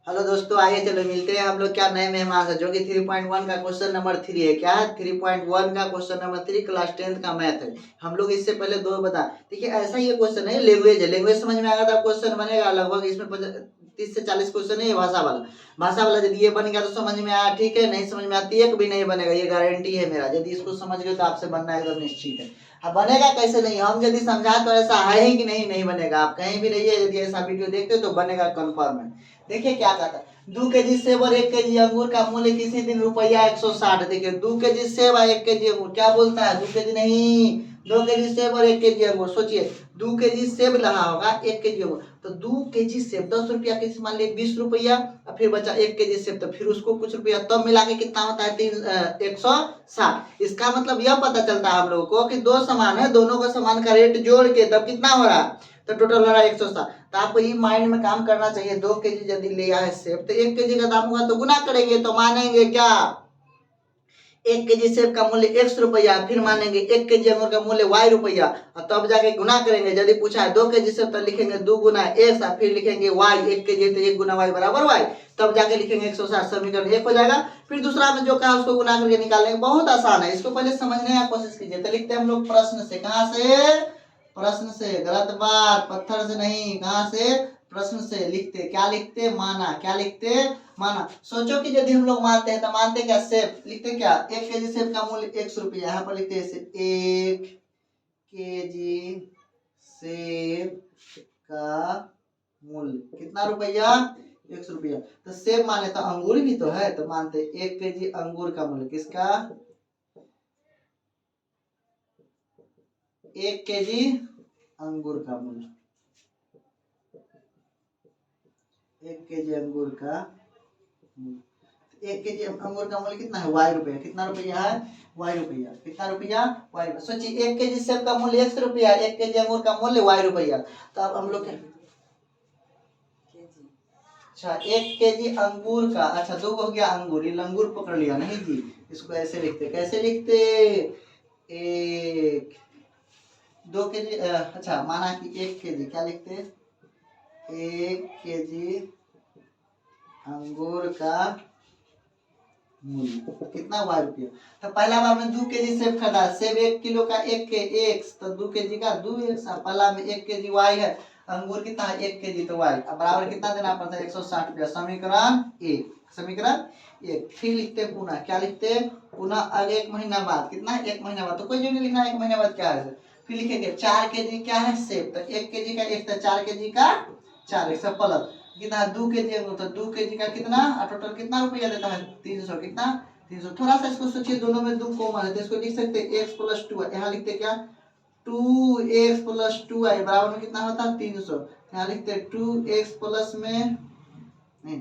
Hello दोस्तों, आइए चलो मिलते हैं हम लोग क्या नए मेहमान से, जो कि 3.1 का क्वेश्चन नंबर 3 है। क्या है? 3.1 का क्वेश्चन नंबर 3 क्लास 10th का मैथ है। हम लोग इससे पहले दो बता, देखिए ऐसा ये क्वेश्चन है, लैंग्वेज है। लैंग्वेज समझ में आ गया था, क्वेश्चन बनेगा लगभग इसमें 30 से 40 क्वेश्चन है। भाषा वाला यदि ये बन गया तो समझ में आया, ठीक है। नहीं समझ में आती एक भी नहीं बनेगा, ये गारंटी है मेरा। यदि इसको समझ गए तो आपसे बनना एकदम निश्चित है। अब बनेगा कैसे नहीं, हम यदि समझा तो ऐसा है ही कि नहीं बनेगा। आप कहीं भी रहिए, यदि ऐसा वीडियो देखते हो तो बनेगा कंफर्म है। देखिए क्या कहता है, 2 kg सेब और 1 kg अंगूर का मूल्य किसी दिन रुपया 160। देखिए 2 kg सेब और 1 kg अंगूर, क्या बोलता है? 2 kg नहीं, 2 kg सेब और 1 kg अंगूर। सोचिए 2 kg सेब लगा होगा, 1 kg अंगूर, तो 2 kg सेब 10 रुपया के, मान लिया 20 रुपया, और फिर बचा 1 kg सेब, तो फिर उसको कुछ रुपया तब मिला के कितना होता है? 160। इसका मतलब यह पता चलता है हम लोगों को कि दो सामान है, दोनों का सामान का रेट जोड़ के तब कितना हो रहा है, तो टोटल हो रहा है 160। तो आपको ये माइंड में काम करना चाहिए। 2 kg यदि लिया है सेब, तो 1 kg का दाम होगा तो गुना करेंगे तो मानेंगे क्या? 1 kg सेब का मूल्य x रुपया, फिर मानेंगे 1 kg अंगूर का मूल्य y रुपया, और तब जाके गुना करेंगे। यदि पूछा है 2 kg सेब, तो लिखेंगे 2 गुना x, और फिर लिखेंगे y। 1 kg तो 1 गुना y बराबर y, तब जाके लिखेंगे 160। समीकरण 1 हो जाएगा। फिर दूसरा में जो कहा उसको गुना करके निकालेंगे। बहुत आसान है, इसको पहले समझने की कोशिश कीजिए। तो लिखते हैं हम लोग प्रश्न से। कहाँ से? प्रश्न से। गलत बात, पत्थर से नहीं। कहाँ से? प्रश्न से। लिखते क्या? लिखते माना। क्या लिखते? माना। सोचो कि यदि हम लोग मानते हैं तो मानते क्या? सेब। लिखते क्या? 1 kg सेब का मूल्य 100 रुपया। यहाँ पर लिखते हैं 1 kg सेब का मूल्य कितना रुपया? 100 रुपया। तो सेब माने तो अंगूर भी तो है, तो मानते 1 kg अंगूर का मूल्य किसका? 1 kg अंगूर का मूल्य, 1 kg अंगूर का 1 kg अंगूर का मूल्य कितना है? y रुपया। कितना रुपया है? y रुपया। कितना रुपया? y रुपया। सोचिए 1 kg सेब का मूल्य 100 रुपया, 1 kg अंगूर का मूल्य y रुपया। तो अब हम लोग अच्छा 1 kg अंगूर का, अच्छा 2 हो गया अंगूर, ये अंगूर पकड़ लिया नहीं जी। इसको ऐसे लिखते, कैसे लिखते? 2 kg, अच्छा माना कि 1 kg, क्या लिखते? 1 kg अंगूर का मूल्य कितना? y रुपया। तो पहला बार में 2 kg सेब खरीदा, सेब 1 किलो का 1 के 1, तो 2 kg का 2 पहला में 1 kg y है, अंगूर कितना है? 1 kg, तो y अब बराबर कितना देना पड़ता है? 160 रुपया। समीकरण 1। समीकरण 1। फिर लिखते पुनः, क्या लिखते? पुनः अगले 1 महीना बाद। कितना है? 1 महीना बाद। तो कोई जो नहीं लिखना 1 महीना बाद क्या है। फिर लिखेंगे 4 kg क्या है? सेब, तो 1 kg का 1, तो 4 kg का 4 एक प्लस कितना? 2 kg अंगूर, तो 2 kg का कितना, टोटल कितना रुपया देता है? 300। कितना? 300। थोड़ा सा इसको सोचिए, दोनों में 2 कॉमन है, तो इसको लिख सकते हैं x प्लस 2। यहाँ लिखते क्या? 2x प्लस 2y बराबर में कितना होता है? 300। यहाँ लिखते 2x प्लस में नहीं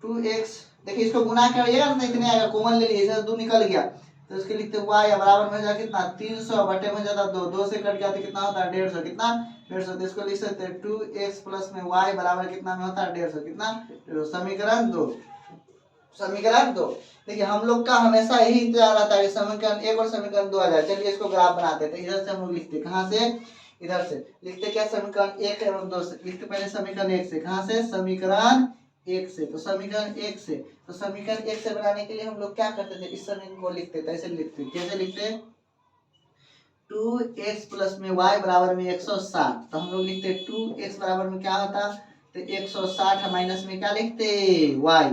2x, देखिए इसको गुना करिएगा तो इतने आएगा, कॉमन ले लीजिए, 2 निकल गया, तो इसके लिखते y बराबर में जाए कितना? 300 बटे में जाता 2, 2 से कट गया तो कितना होता है? 150। कितना? 150। तो इसको लिख सकते हैं 2x प्लस में y बराबर कितना में होता है? 150। कितना? 150। समीकरण 2। समीकरण 2। देखिए हम लोग का हमेशा यही इंतजार रहता है कि समीकरण 1 और समीकरण 2 आ जाए। चलिए इसको ग्राफ बनाते हैं। तो इधर से हम लोग लिखते, कहाँ से? इधर से लिखते क्या? समीकरण 1 एवं 2 से लिखते। पहले समीकरण 1 से, कहाँ से? समीकरण 1 से। तो समीकरण 1 से, तो समीकरण 1 से बनाने के लिए हम लोग क्या करते थे? इस समीकरण को लिखते थे, ऐसे लिखते। कैसे लिखते? 2x प्लस में y बराबर में 160। तो हम लोग लिखते 2x बराबर में क्या होता? तो 160 माइनस में क्या लिखते? y।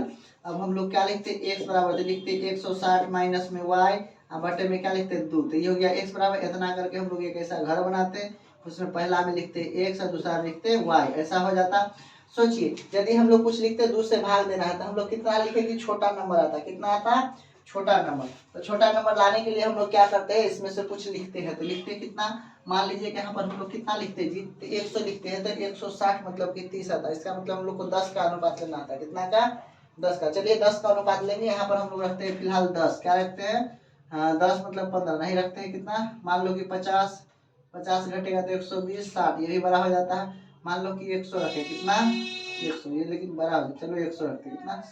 अब हम लोग क्या लिखते? x बराबर, तो लिखते 160 माइनस में y, अब बटे में क्या लिखते? 2। तो ये हो गया x बराबर, इतना करके हम लोग एक ऐसा घर बनाते, उसमें पहला में लिखते x और दूसरा में लिखते y, ऐसा हो जाता। सोचिए यदि हम लोग कुछ लिखते 2 से भाग देना है, तो हम लोग कितना लिखे कि छोटा नंबर आता? कितना आता? छोटा नंबर। तो छोटा नंबर लाने के लिए हम लोग क्या करते हैं? इसमें से कुछ लिखते हैं, तो लिखते कितना? मान लीजिए कि यहाँ पर हम लोग कितना लिखते हैं जी? 100 लिखते हैं, तो 160 मतलब कि 30 आता है। इसका मतलब हम लोग को 10 का अनुपात लेना आता है। कितना का? 10 का। चलिए 10 का अनुपात लेंगे। यहाँ पर हम लोग रखते हैं फिलहाल 10। क्या रखते हैं? 10 मतलब 15 नहीं रखते हैं। कितना? मान लो कि 50, 50 घटेगा तो 120, 60, ये भी बड़ा हो जाता है। मान लो कि 100 रखे। कितना? 100, ये लेकिन बड़ा हो, चलो 100 रखते हैं। कितना?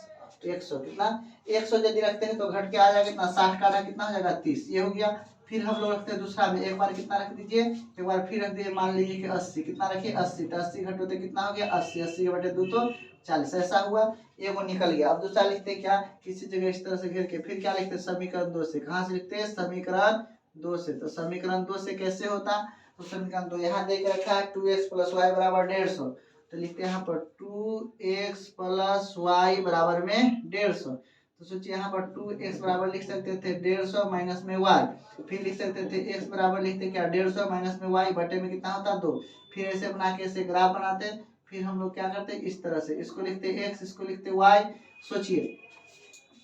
100। कितना? 100 यदि रखते हैं तो घट के आ जाएगा कितना? 60 का आधा कितना हो जाएगा? 30। ये हो गया। फिर हम लोग रखते हैं दूसरा में, एक बार कितना रख दीजिए, एक बार फिर रख दीजिए, मान लीजिए कि 80, कितना रखिए 80, तो 80 घटो तो कितना हो गया 80, 80 के बटे 2 तो 40, ऐसा हुआ, ये वो निकल गया। अब दूसरा लिखते हैं क्या, किसी जगह इस तरह से घेर के, फिर क्या लिखते हैं समीकरण 2 से, कहाँ से लिखते हैं समीकरण 2 से, तो समीकरण 2 से कैसे होता, तो समीकरण 2 यहाँ देख रखा है 2x + y बराबर 150, तो लिखते हैं यहाँ पर 2x + y बराबर में 150, तो सोचिए यहाँ पर 2x बराबर लिख सकते थे 150 माइनस में y, फिर लिख सकते थे x बराबर लिखते क्या 150 माइनस में y बटे में कितना होता 2, फिर ऐसे बना के ऐसे ग्राफ बनाते, फिर हम लोग क्या करते इस तरह से, इसको लिखते x, इसको लिखते y। सोचिए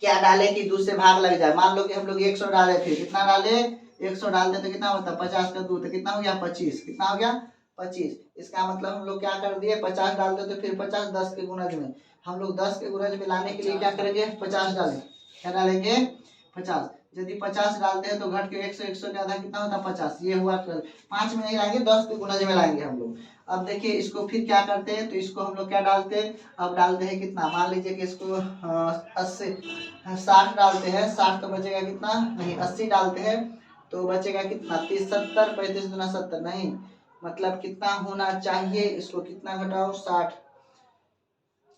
क्या डाले कि 2 से भाग लग जाए, मान लो कि हम लोग 100 डाले, फिर कितना डाले 100 डालते तो कितना होता 50 का 2 तो कितना हो गया 25, कितना हो गया 25, इसका मतलब हम लोग क्या कर दिए 50 डालते तो फिर 50 10 के गुणज में, हम लोग 10 के गुणज में लाने के लिए क्या करेंगे 50 डालें, क्या डालेंगे 50, यदि 50 डालते हैं तो घट के 100, 100 का आधा कितना होता 50, ये हुआ कल 5 में नहीं लाएंगे 10 के गुणज में लाएंगे हम लोग। अब देखिए इसको फिर क्या करते हैं, तो इसको हम लोग क्या डालते हैं, अब डालते हैं कितना, मान लीजिए कि इसको 80 60 डालते हैं, 60 तो बचेगा कितना, नहीं 80 डालते हैं तो बचेगा कितना 30 70, 35 दूना 70, नहीं मतलब कितना होना चाहिए, इसको कितना घटाओ 60,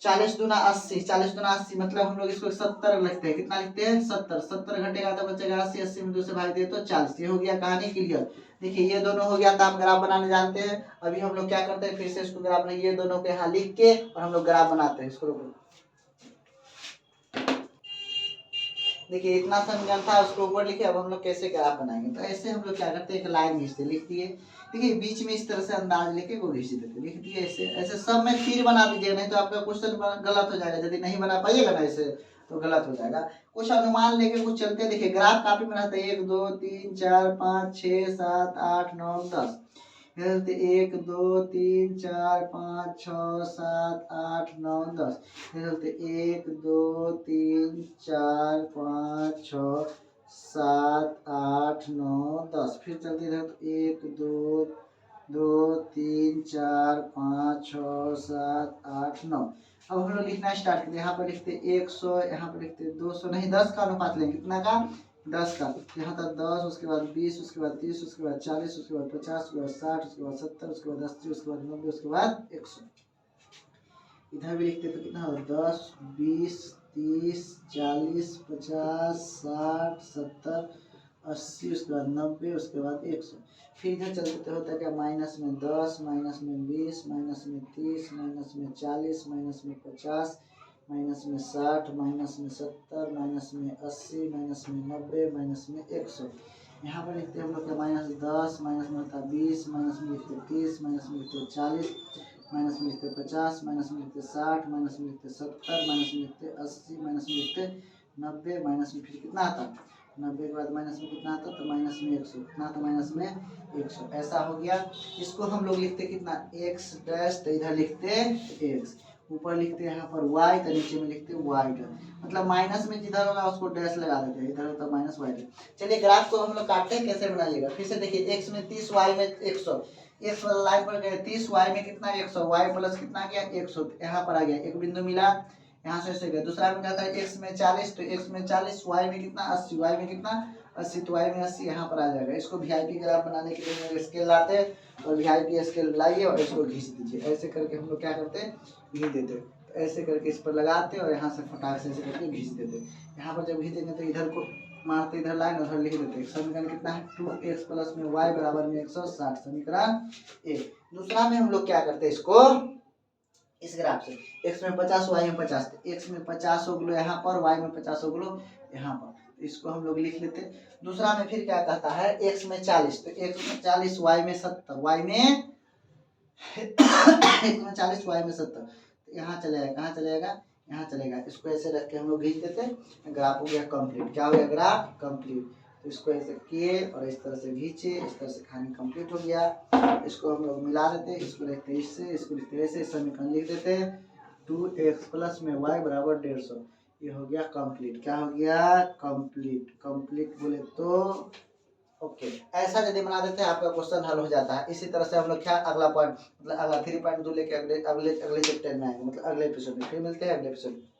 40 दूना 80, 40 दूना 80, मतलब हम लोग इसको 70 लिखते हैं, कितना लिखते हैं 70, 70 घटेगा तो बचेगा 80, 80 में 2 से भाग दिए तो 40, ये हो गया कहानी क्लियर। देखिए ये दोनों हो गया, तो आप ग्राफ बनाने जानते हैं। अभी हम लोग क्या करते हैं, फिर से इसको ग्राफ में ये दोनों के यहाँ लिख के और हम लोग ग्राफ बनाते हैं इसको। देखिए इतना समीकरण था उसको ऊपर लिखे, अब हम लोग कैसे ग्राफ बनाएंगे, तो ऐसे हम लोग क्या करते हैं एक लाइन खींचते, लिख दिए, देखिए बीच में इस तरह से अंदाज लेके वो खींच देते, लिख दिए ऐसे, ऐसे सब में फिर बना दीजिएगा, नहीं तो आपका क्वेश्चन गलत हो जाएगा, यदि नहीं बना पाइएगा ना ऐसे तो गलत हो जाएगा। कुछ अनुमान लेके कुछ चलते, देखिए ग्राफ काफी बनाते हैं, 1 2 3 4 5 6 7 8 9 10, 1 2 3 4 5 6 7 8 9 10, 1 2 3 4 5 6 7 8 9 10, फिर चलते इधर तो 1 2 2 3 4 5 6 7 8 9। अब हम लोग लिखना स्टार्ट करते, यहाँ पर लिखते 100, यहाँ पर लिखते 200, नहीं 10 का अनुपात लेंगे, कितना का 10 का, यहाँ तक 10, उसके बाद 20, उसके बाद 30, उसके बाद 40, उसके बाद 50, उसके बाद 60, उसके बाद 70, उसके बाद 80, उसके बाद 90, उसके बाद 100। इधर भी लिखते तो कितना होगा 10 20 30 40 50 60 70 80, उसके बाद 90, उसके बाद 100। फिर इधर चलते तो होता है क्या, माइनस में 10, माइनस में 20, माइनस में 30, माइनस में 40, माइनस में 50, माइनस में 60, माइनस में 70, माइनस में 80, माइनस में 90, माइनस में 100। यहाँ पर लिखते हैं हम लोग क्या -10, माइनस में होता है 20, माइनस में लिखते 30, माइनस में लिखते 40, माइनस में लिखते 50, माइनस में लिखते 60, माइनस में लिखते 70, माइनस में लिखते 80, माइनस में लिखते 90, माइनस में फिर कितना आता 90 के बाद माइनस में कितना आता तो माइनस में 100, कितना आता माइनस में 100, ऐसा हो गया। इसको हम लोग लिखते कितना x डैश, तो इधर लिखते x, ऊपर लिखते हैं यहाँ पर y, तो नीचे में लिखते y, मतलब माइनस में जिधर होगा उसको डैश लगा देते हैं, इधर होता माइनस y। चलिए ग्राफ को हम लोग काटते हैं, कैसे बनाइएगा, फिर से देखिए x में 30, y में 100, x वाला लाइन पर गए 30, y में कितना 100, y प्लस कितना गया 100, यहाँ पर आ गया एक बिंदु मिला, यहाँ से गया। दूसरा में क्या था x में 40, तो x में 40, y में कितना 80, y में कितना 80, तो y में 80 यहाँ पर आ जाएगा। इसको वीआईपी ग्राफ बनाने के लिए स्केल लाते हैं, और वीआईपी स्केल लाइए और इसको घींच दीजिए, ऐसे करके हम लोग क्या करते हैं घींच देते हैं, ऐसे करके इस पर लगाते और यहाँ से फटाक से ऐसे करके घींच देते। यहाँ पर जब घींचेंगे तो इधर को मारते, इधर लाइन उधर लिख देते। समीकरण कितना है 2x प्लस में y बराबर में 160, समीकरण ए। दूसरा में हम लोग क्या करते हैं इसको इस ग्राफ से, x में 50 y में 50, x में 50 हो गलो यहाँ पर, y में 50 हो गलो यहाँ पर, तो इसको हम लोग लिख लेते। दूसरा में फिर क्या कहता है x में 40, तो x में 40 y में 70, y में x में 40 y में 70, तो यहाँ चलेगा, कहाँ चलेगा यहाँ चलेगा। इसको ऐसे रख के हम लोग घींच देते, ग्राफ हो गया कंप्लीट। क्या हो गया ग्राफ कंप्लीट। तो इसको ऐसे किए और इस तरह से खींचे, इस तरह से कहानी कंप्लीट हो गया। इसको हम लोग मिला देते, इसको लिखते इससे, इसको लिखते ऐसे, समीकरण लिख देते 2x प्लस में y बराबर 150। ये हो गया कंप्लीट। क्या हो गया कंप्लीट। कंप्लीट बोले तो ओके। ऐसा यदि बना देते हैं आपका क्वेश्चन हल हो जाता है। इसी तरह से हम लोग क्या अगला पॉइंट मतलब अगला 3.2 लेके अगले चैप्टर में आएंगे, मतलब अगले एपिसोड में। फिर मिलते हैं अगले एपिसोड में।